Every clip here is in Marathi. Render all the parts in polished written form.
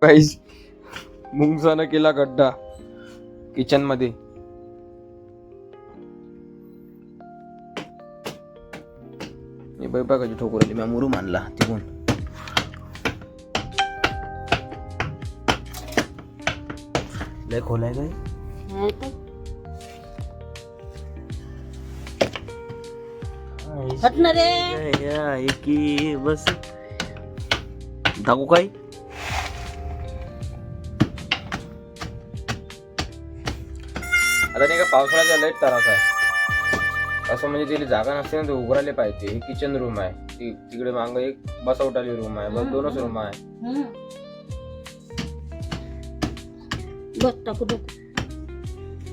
काहीच मुंगसानं केला गड्डा किचन मध्ये. मी बैपा कशी ठोकू राहिली, मी मुरू मानला तिकून. लय खोलाय काय हटणार रे की बस दाखवू काय. आता नाही का पावसाळ्याचा लय त्रास आहे. असं म्हणजे तिला जागा नसते ना, ते उघडायला पाहिजे. हे किचन रूम आहे, तिकडे मागं एक बसवटाली रूम आहे, बस 2च रूम आहे. बस टाकू दे.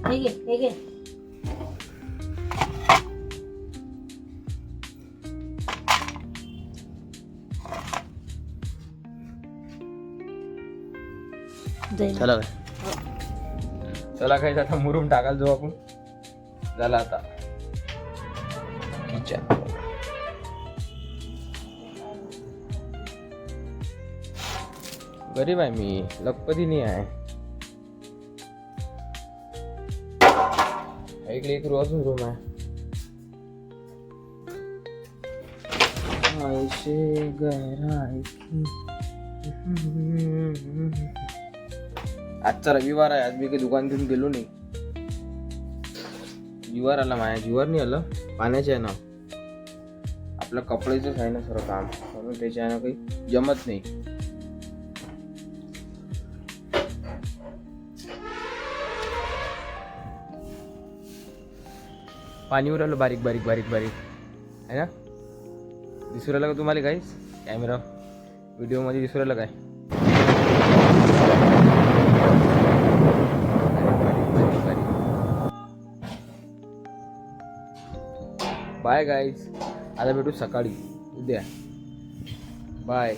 हे घे हे घे. चला काय, चला काय आता मुरुम टाकायला जाऊ आपण. झाला आता किचन. गरीब आहे मी, लखपती नाही आहे. इकडे एक अजून रूम आहे. आजचा रविवार आहे, आज मी काही दुकान घेऊन गेलो नाही. जीवार आला, माझ्या जीवार नाही आलं. पाण्याचे आहे ना, आपलं कपड्याचंच आहे ना सर्व काम, म्हणून त्याच्या आहे ना काही जमत नाही. पाणी उरालं बारीक बारीक बारीक बारीक आहे ना. दिसू राहिलं का तुम्हाला काहीच? कॅमेरा व्हिडिओ मध्ये दिसू राहिलं काय? बाय गाईज, आता भेटू सकाळी उद्या. बाय.